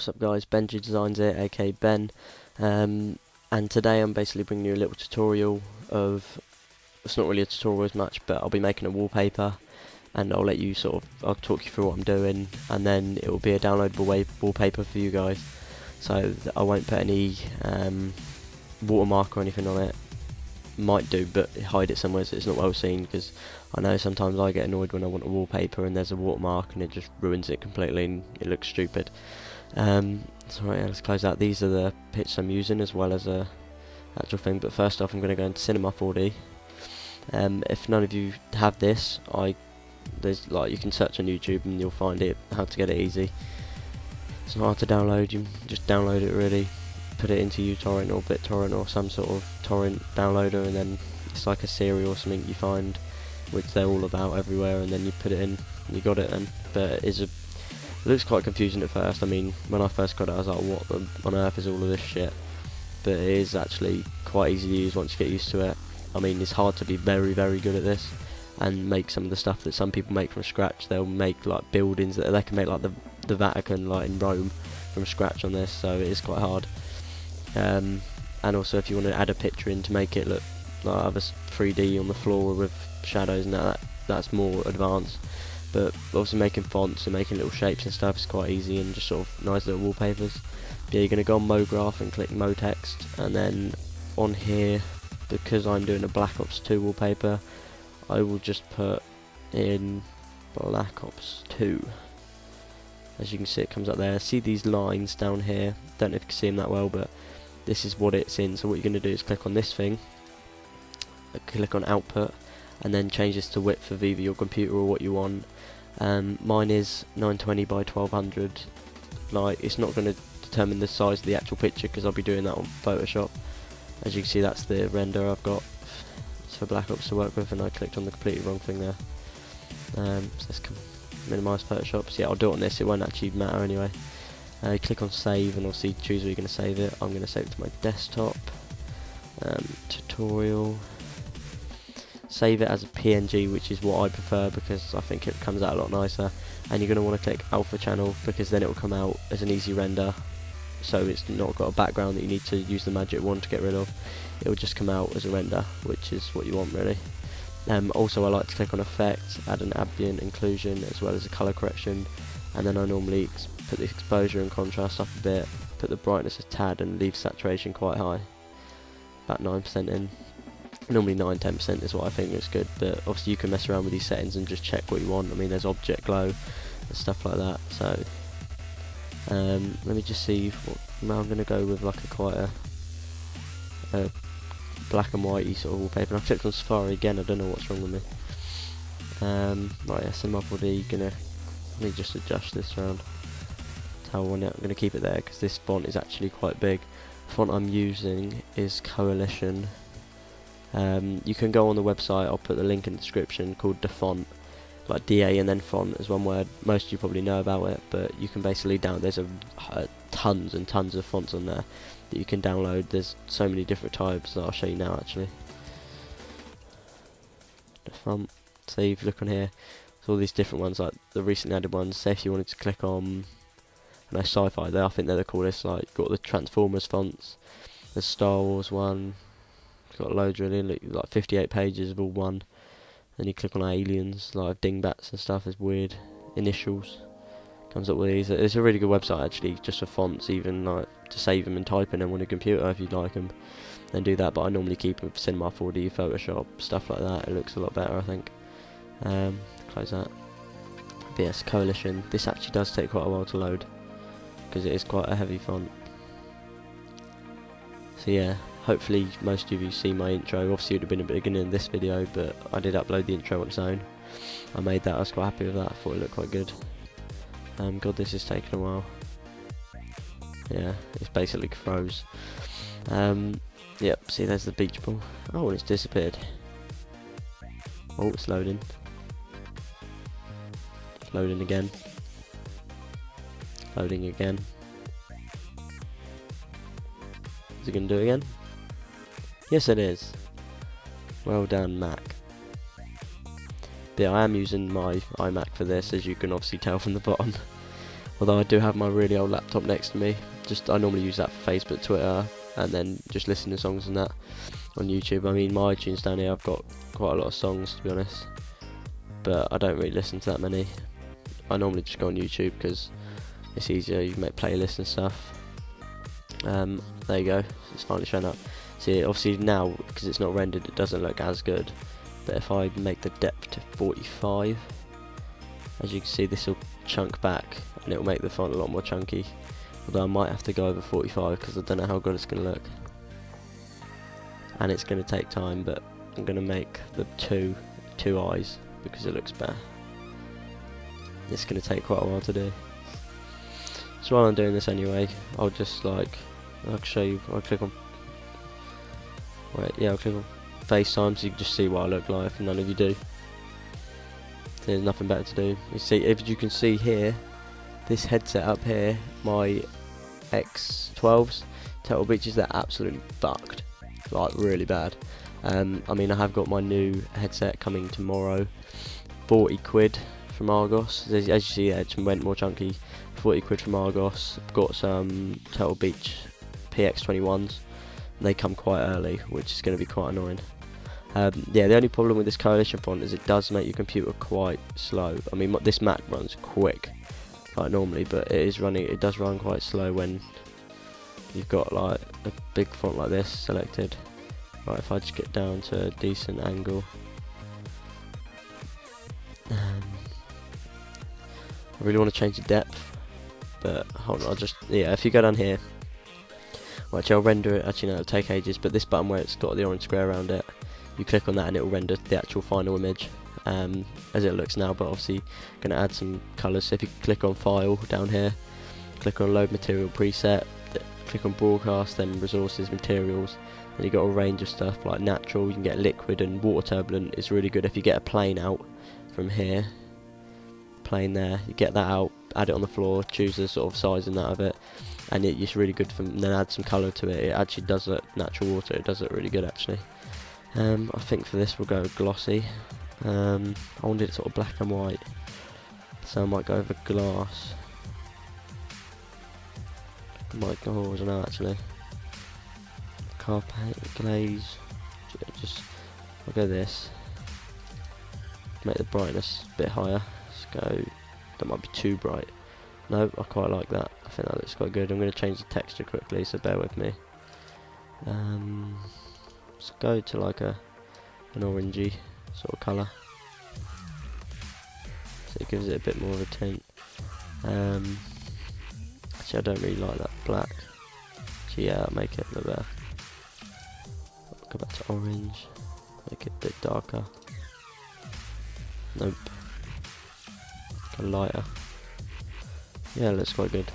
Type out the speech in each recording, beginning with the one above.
What's up guys, Benjehh Designs here, aka Ben, and today I'm basically bringing you a little tutorial of, it's not really a tutorial as much, but I'll be making a wallpaper, and I'll I'll talk you through what I'm doing, and then it will be a downloadable wallpaper for you guys, so that I won't put any watermark or anything on it. Might do, but hide it somewhere so it's not well seen, because I know sometimes I get annoyed when I want a wallpaper and there's a watermark and it just ruins it completely and it looks stupid. So right, let's close out. These are the pictures I'm using as well as a actual thing, but first off I'm going to go into Cinema 4D. If none of you have this, you can search on YouTube and you'll find it, how to get it easy. It's not hard to download, you just download it really. Put it into uTorrent or BitTorrent or some sort of torrent downloader, and then it's like a serial or something you find, which they're all about everywhere, and then you put it in and you got it then. But it looks quite confusing at first. I mean, when I first got it I was like, what on earth is all of this shit? But it is actually quite easy to use once you get used to it. I mean, it's hard to be very good at this and make some of the stuff that some people make from scratch. They'll make like buildings that they can make, like the Vatican, like in Rome, from scratch on this, so it is quite hard. And also if you want to add a picture in to make it look like other 3D on the floor with shadows and that's more advanced. But obviously making fonts and making little shapes and stuff is quite easy, and just sort of nice little wallpapers. But yeah, you're going to go on MoGraph and click MoText, and then on here, because I'm doing a Black Ops 2 wallpaper, I will just put in Black Ops 2. As you can see, it comes up there. See these lines down here? Don't know if you can see them that well, but this is what it's in. So what you're going to do is click on this thing, click on output, and then change this to width of either your computer or what you want. Mine is 920 by 1200. Like, it's not going to determine the size of the actual picture because I'll be doing that on Photoshop. As you can see, that's the render I've got for Black Ops to work with, and I clicked on the completely wrong thing there. So let's minimise Photoshop. So yeah, I'll do it on this, it won't actually matter anyway. Click on save and obviously choose where you're going to save it. I'm going to save it to my desktop. Tutorial. Save it as a PNG, which is what I prefer because I think it comes out a lot nicer. And you're going to want to click alpha channel because then it will come out as an easy render. So it's not got a background that you need to use the magic wand to get rid of. It will just come out as a render, which is what you want really. Also I like to click on effect, add an ambient inclusion as well as a colour correction, and then I normally put the exposure and contrast up a bit, put the brightness a tad, and leave saturation quite high, about 9% in. Normally 9-10% is what I think is good, but obviously you can mess around with these settings and just check what you want. I mean, there's object glow and stuff like that, so let me just see now. I'm going to go with like quite a black and whitey sort of wallpaper. And I clicked on Safari again, I don't know what's wrong with me. Right, yeah, Cinema 4D, let me just adjust this around to how I want it. I'm going to keep it there because this font is actually quite big. The font I'm using is Coalition. You can go on the website, I'll put the link in the description, called the font, like DA and then font is one word. Most of you probably know about it, but you can basically there's tons and tons of fonts on there that you can download. There's so many different types that I'll show you now actually. The font, so if you look on here, there's all these different ones, like the recently added ones. Say if you wanted to click on, I know sci-fi there, I think they're the coolest, like got the Transformers fonts, the Star Wars one, it's got loads really, like 58 pages of all one. Then you click on aliens, like dingbats and stuff, as weird initials. Comes up with these. It's a really good website actually, just for fonts, even like to save them and type in them on a computer if you'd like them. Then do that, but I normally keep them for Cinema 4D, Photoshop, stuff like that. It looks a lot better, I think. Close that. But yes, Coalition. This actually does take quite a while to load because it is quite a heavy font. So yeah, hopefully most of you see my intro. Obviously it would have been a bit beginning in this video, but I did upload the intro on its own. I made that, I was quite happy with that, I thought it looked quite good. God, this is taking a while. Yeah, it's basically froze. Yep, see there's the beach ball. Oh, and it's disappeared. Oh, it's loading. It's loading again. Loading again. Is it going to do it again? Yes it is. Well done, Mac. But yeah, I am using my iMac for this, as you can obviously tell from the bottom. Although I do have my really old laptop next to me. I normally use that for Facebook, Twitter, and then just listen to songs and that on YouTube. I mean, my iTunes down here, I've got quite a lot of songs, to be honest, but I don't really listen to that many. I normally just go on YouTube because it's easier. You can make playlists and stuff. There you go, it's finally showing up. See, obviously now, because it's not rendered, it doesn't look as good, but if I make the depth to 45, as you can see, this will chunk back and it will make the font a lot more chunky. Although I might have to go over 45 because I don't know how good it's going to look, and it's going to take time, but I'm going to make the two eyes because it looks better. It's going to take quite a while to do. So while I'm doing this anyway, I'll just I'll show you. I'll click on I'll click on FaceTime so you can just see what I look like if none of you do. There's nothing better to do. You see, if you can see here, this headset up here, my X12s, Turtle Beaches, they're absolutely fucked, like really bad. I mean, I have got my new headset coming tomorrow, 40 quid from Argos. As you see, it went more chunky. 40 quid from Argos. I've got some Turtle Beach PX21s, and they come quite early, which is going to be quite annoying. Yeah, the only problem with this Coalition font is it does make your computer quite slow. I mean, this Mac runs quick, like normally, but it does run quite slow when you've got like a big font like this selected. Right, if I just get down to a decent angle, I really want to change the depth, but hold on, if you go down here, well, actually I'll render it. Actually no, it'll take ages, but this button where it's got the orange square around it, you click on that and it will render the actual final image as it looks now, but obviously going to add some colours. So if you click on File down here, click on Load Material Preset, click on Broadcast, then Resources, Materials, and you've got a range of stuff like Natural. You can get Liquid and Water Turbulent. It's really good if you get a plane out from here, plane there, you get that out, add it on the floor, choose the sort of size and that of it, and it's really good and then add some colour to it. It actually does look natural water, it does look really good actually. I think for this we'll go glossy. I wanted it sort of black and white, so I might go over glass. I don't know actually. Car paint, glaze. I'll go this. Make the brightness a bit higher. Let's go. That might be too bright. No, I quite like that. I think that looks quite good. I'm going to change the texture quickly, so bear with me. Let's go to like an orangey sort of colour, so it gives it a bit more of a tint. Actually, I don't really like that black. Actually, yeah, I'll make it a little better. I'll go back to orange, make it a bit darker. Nope. Go lighter. Yeah, it looks quite good.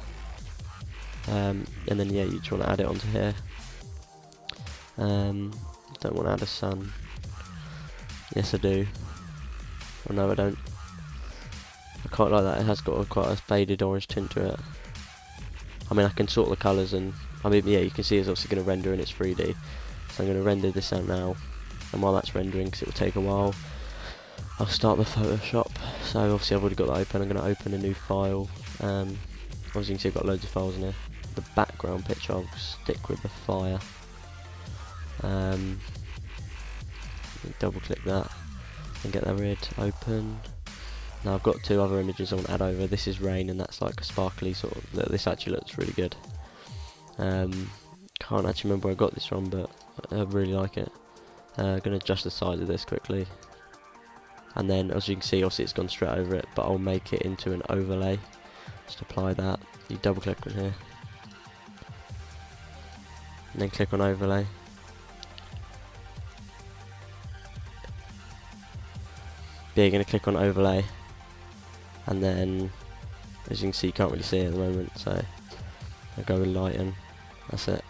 And then yeah, you just want to add it onto here. Don't want to add a sun. Yes, I do. Oh no, I don't. I quite like that. It has got quite a faded orange tint to it. I mean, I can sort the colours, and I mean, yeah, you can see it's obviously going to render in its 3D. So I'm going to render this out now, and while that's rendering, because it will take a while, I'll start the Photoshop. So obviously I've already got that open. I'm going to open a new file. Obviously you can see I've got loads of files in here. The background picture I'll stick with the fire. Double click that and get that rid, open. Now I've got two other images I want to add over. This is rain, and that's like a sparkly sort of, this actually looks really good. Can't actually remember where I got this from, but I really like it. I'm going to adjust the size of this quickly, and then as you can see, obviously it's gone straight over it, but I'll make it into an overlay. Just apply that. You double click on here and then click on overlay. Yeah, you're going to click on overlay, and then as you can see, you can't really see it at the moment, so I'll go with lighten. That's it.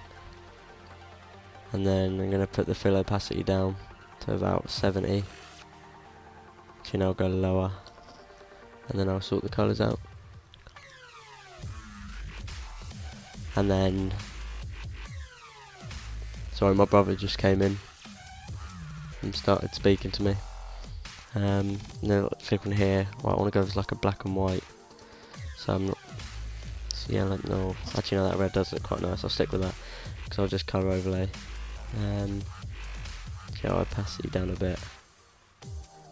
And then I'm going to put the fill opacity down to about 70. Actually, now I'll go lower, and then I'll sort the colours out. And then, sorry, my brother just came in and started speaking to me. Now click on here. Right, I want to go with like a black and white, so I'm not So yeah, like, no, actually no, that red does look quite nice. I'll stick with that because I'll just colour overlay. Yeah, I'll opacity down a bit.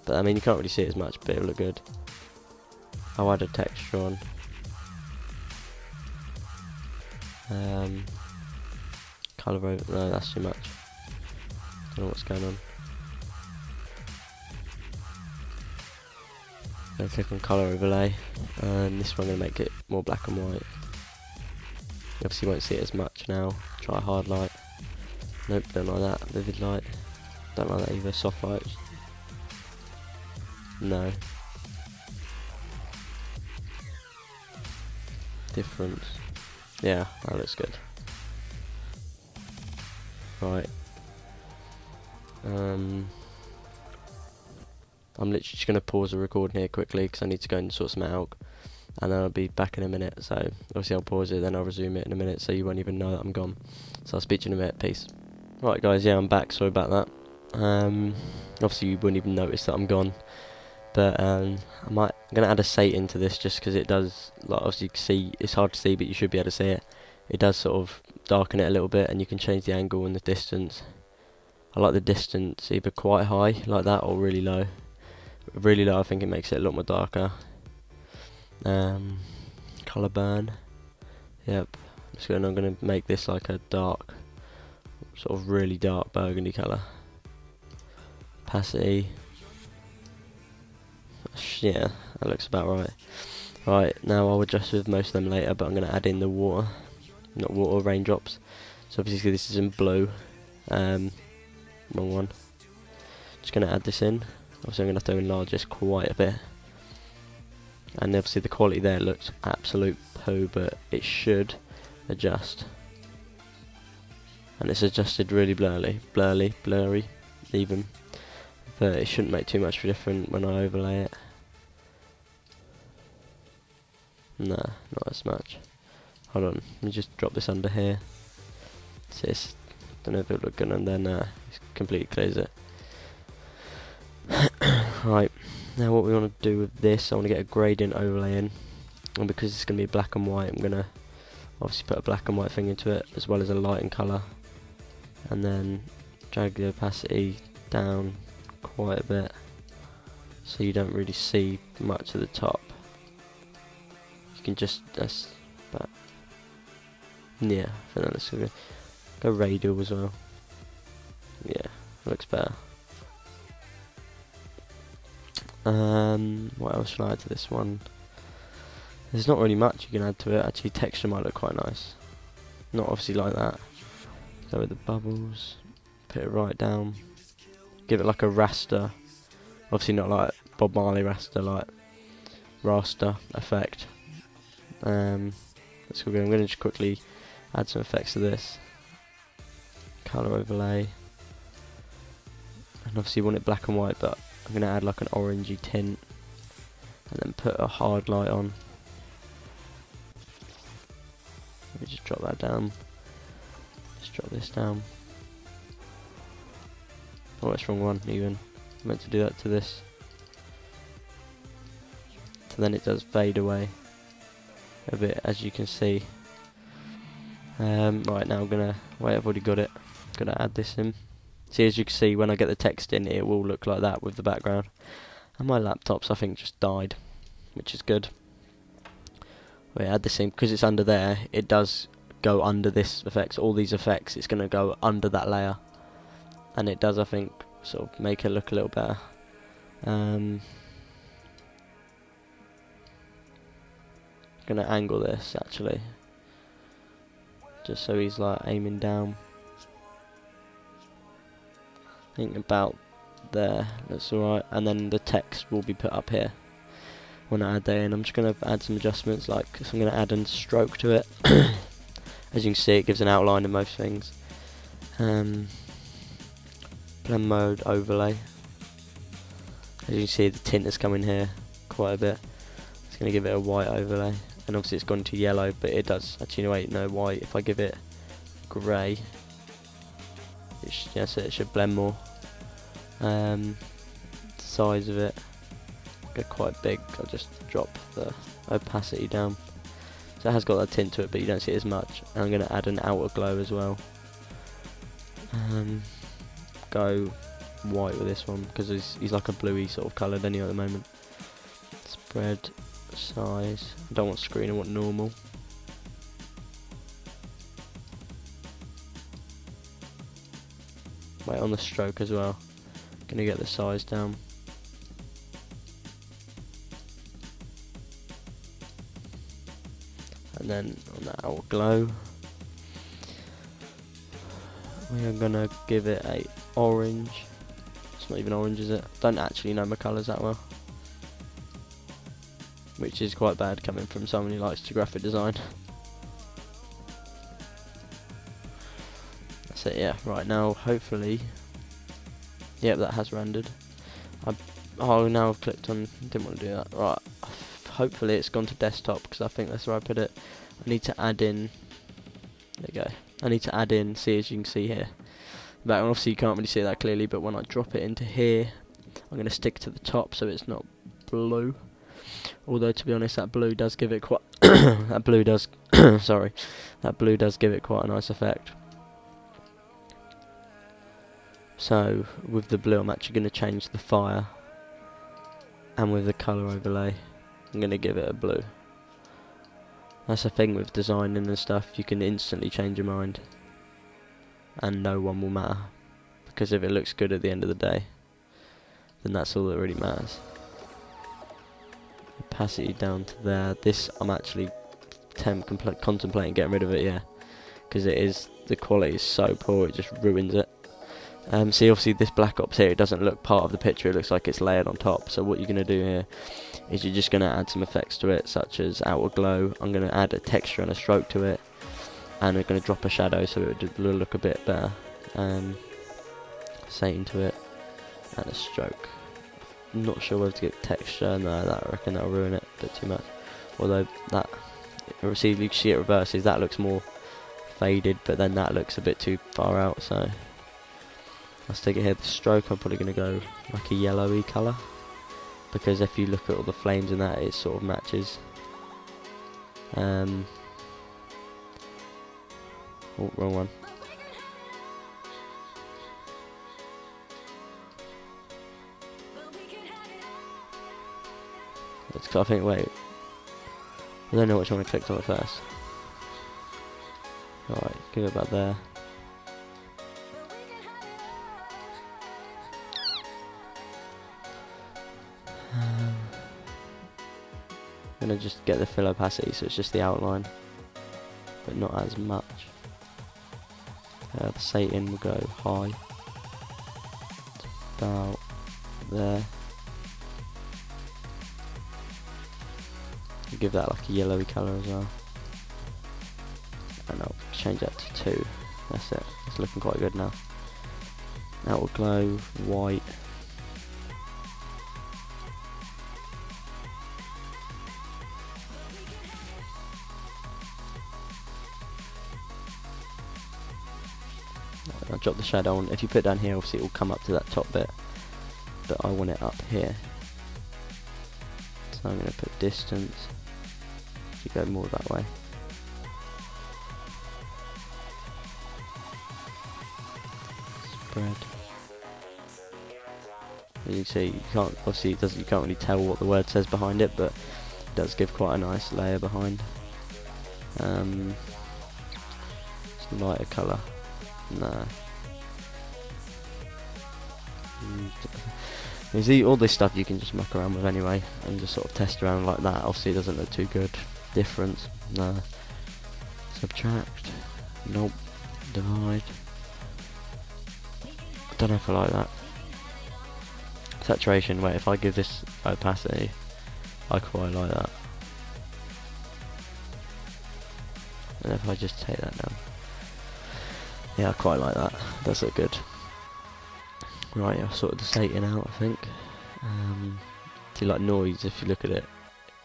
But I mean, you can't really see it as much, but it'll look good. I'll add a texture on. Colour over, no, that's too much. Don't know what's going on. Then click on colour overlay, and this one I'm going to make it more black and white. You obviously won't see it as much now. Try hard light. Nope, don't like that. Vivid light. Don't like that either. Soft light. No. Difference. Yeah, that looks good. Right. I'm literally just going to pause the recording here quickly because I need to go and sort some out, and then I'll be back in a minute. So obviously I'll pause it, then I'll resume it in a minute, so you won't even know that I'm gone. So I'll speak to you in a minute. Peace. Right guys, yeah, I'm back. Sorry about that. Obviously you wouldn't even notice that I'm gone, but I'm gonna add a sate into this just because it does, like, obviously you can see, it's hard to see, but you should be able to see it. It does sort of darken it a little bit, and you can change the angle and the distance. I like the distance either quite high like that or really low. Really low, I think it makes it a lot more darker. Colour burn. Yep. I'm gonna make this like a dark, sort of really dark burgundy colour. Opacity. Yeah, that looks about right. Right, now I'll adjust with most of them later, but I'm gonna add in the water, not water, raindrops. So obviously this is in blue. Wrong one. Just gonna add this in. Obviously I'm going to have to enlarge this quite a bit, and obviously the quality there looks absolute poo, but it should adjust, and it's adjusted really blurry even, but it shouldn't make too much of a difference when I overlay it. Nah, not as much. Hold on, let me just drop this under here. See, don't know if it'll look good, and then it completely clears it. Right, now what we want to do with this, I want to get a gradient overlay in, and because it's going to be black and white, I'm going to obviously put a black and white thing into it, as well as a light and colour, and then drag the opacity down quite a bit, so you don't really see much of the top. You can just, that's about, yeah, I think that looks good. Go radial as well. Yeah, looks better. What else should I add to this one? There's not really much you can add to it. Actually, texture might look quite nice. Not obviously like that. Go with the bubbles. Put it right down. Give it like a raster. Obviously not like Bob Marley raster, like raster effect. Let's go. I'm going to just quickly add some effects to this. Color overlay. And obviously you want it black and white, but I'm going to add like an orangey tint, and then put a hard light on. Let me just drop that down. Just drop this down. Oh, that's the wrong one even. I meant to do that to this. So then it does fade away a bit, as you can see. Right, now I'm going to, wait, I've already got it. I'm going to add this in. See, as you can see, when I get the text in, it will look like that with the background. And my laptop's, I think, just died, which is good. We add this in, because it's under there, it does go under this effects. All these effects, it's going to go under that layer. And it does, I think, sort of make it look a little better. I'm going to angle this, actually. Just so he's, like, aiming down. I think about there, that's alright, and then the text will be put up here when I add that in. I'm just going to add some adjustments, like, so I'm going to add a stroke to it. As you can see, it gives an outline of most things. Blend mode overlay. As you can see, the tint has come in here quite a bit. It's going to give it a white overlay, and obviously it's gone to yellow, but it does actually, wait, no, white. If I give it grey, so it should blend more. The size of it, go quite big. I'll just drop the opacity down. So it has got that tint to it, but you don't see it as much. And I'm going to add an outer glow as well. Go white with this one, because he's like a bluey sort of coloured anyway at the moment. Spread, size, I don't want screen, I want normal. Wait on the stroke as well. Gonna get the size down. And then on that outer glow, we are gonna give it a orange. It's not even orange, is it? Don't actually know my colours that well, which is quite bad coming from someone who likes to graphic design. That's it, yeah. Right, now hopefully, yep, that has rendered. Oh, now I've clicked on, didn't want to do that. Right, hopefully it's gone to desktop, because I think that's where I put it. I need to add in, there you go, I need to add in, see, as you can see here, that one, obviously you can't really see that clearly, but when I drop it into here, I'm going to stick to the top so it's not blue. Although to be honest, that blue does give it quite that blue does sorry, that blue does give it quite a nice effect. So with the blue I'm actually going to change the fire, and with the colour overlay I'm going to give it a blue. That's the thing with designing and stuff, you can instantly change your mind and no one will matter, because if it looks good at the end of the day, then that's all that really matters. Opacity down to there. This I'm actually contemplating getting rid of it, yeah, because it is, the quality is so poor, it just ruins it. See, obviously this black ops here, it doesn't look part of the picture, it looks like it's layered on top. So what you're going to do here is you're just going to add some effects to it, such as outer glow. I'm going to add a texture and a stroke to it, and we're going to drop a shadow so it will look a bit better. Satin to it, and a stroke. I'm not sure whether to get texture, no, I reckon that'll ruin it a bit too much. Although that, you see it reverses, that looks more faded, but then that looks a bit too far out, so let's take it here. The stroke I'm probably going to go like a yellowy colour, because if you look at all the flames in that, it sort of matches. Oh, wrong one. I think, wait, I don't know which one I clicked on at first. Alright, give it about there. I'm going to just get the fill opacity so it's just the outline, but not as much. The satin will go high, about there. Give that like a yellowy colour as well, and I'll change that to 2. That's it, it's looking quite good now. Outer glow, white. I'll drop the shadow on. If you put it down here, obviously it will come up to that top bit, but I want it up here. So I'm going to put distance, you go more that way. Spread. As you can see, you can't, obviously it doesn't, you can't really tell what the word says behind it, but it does give quite a nice layer behind. Some lighter colour. Nah. You see, all this stuff you can just muck around with anyway, and just sort of test around like that. Obviously it doesn't look too good. Difference, nah. Subtract, nope. Divide. I don't know if I like that. Saturation, wait, if I give this opacity, I quite like that. And if I just take that down, yeah, I quite like that. Does look good. Right, I've sorted the satin out, I think. Do you like noise? If you look at it,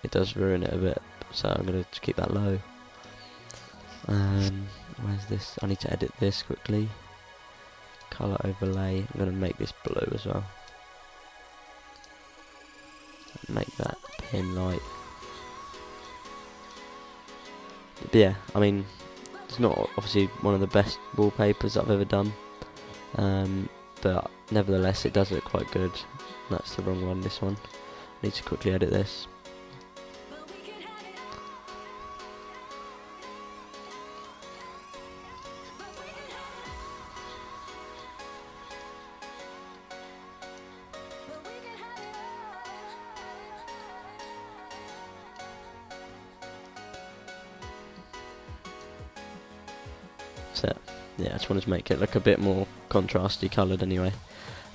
it does ruin it a bit, so I'm going to keep that low. Where's this? I need to edit this quickly. Colour overlay, I'm going to make this blue as well. Make that pin light. But yeah, I mean, it's not obviously one of the best wallpapers I've ever done, but nevertheless it does look quite good. That's the wrong one, this one. I need to quickly edit this. So yeah, I just wanted to make it look a bit more contrasty coloured anyway.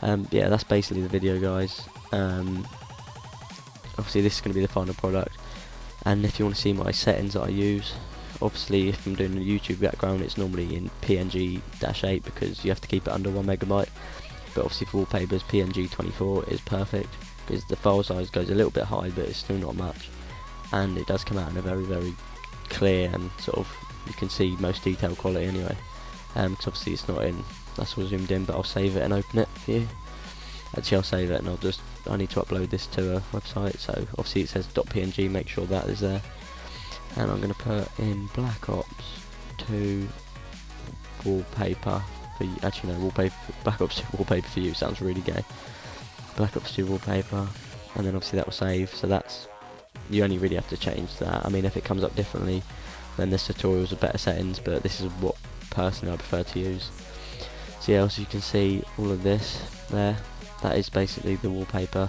Yeah, that's basically the video, guys. Obviously this is going to be the final product, and if you want to see my settings that I use, obviously if I'm doing a YouTube background it's normally in PNG-8 because you have to keep it under 1 megabyte, but obviously for wallpapers PNG 24 is perfect because the file size goes a little bit high but it's still not much, and it does come out in a very clear and sort of, you can see most detail quality anyway, because obviously it's not in, that's all zoomed in, but I'll save it and open it for you. Actually I'll save it and I need to upload this to a website, so obviously it says .png, make sure that is there, and I'm going to put in Black Ops 2 wallpaper for you. Actually no, Black Ops 2 wallpaper for you sounds really gay. Black Ops 2 wallpaper, and then obviously that will save, so that's, you only really have to change that. I mean, if it comes up differently then this tutorial's with better settings, but this is what personally I prefer to use. So yeah, also you can see all of this there, that is basically the wallpaper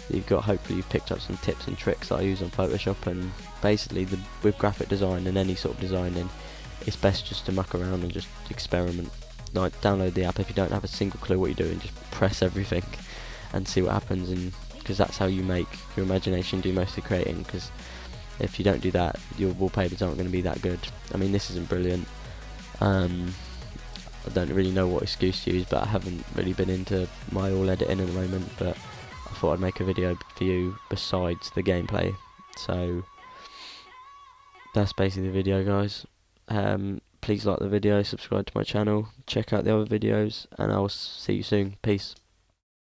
that you've got. Hopefully you've picked up some tips and tricks that I use on Photoshop, and basically with graphic design and any sort of designing, it's best just to muck around and just experiment. Like, download the app if you don't have a single clue what you're doing, just press everything and see what happens, and because that's how you make your imagination do most of the creating, because if you don't do that your wallpapers aren't going to be that good. I mean, this isn't brilliant, I don't really know what excuse to use, but I haven't really been into my all editing at the moment, but I thought I'd make a video for you besides the gameplay. So that's basically the video, guys. Please like the video, subscribe to my channel, check out the other videos, and I'll see you soon. Peace.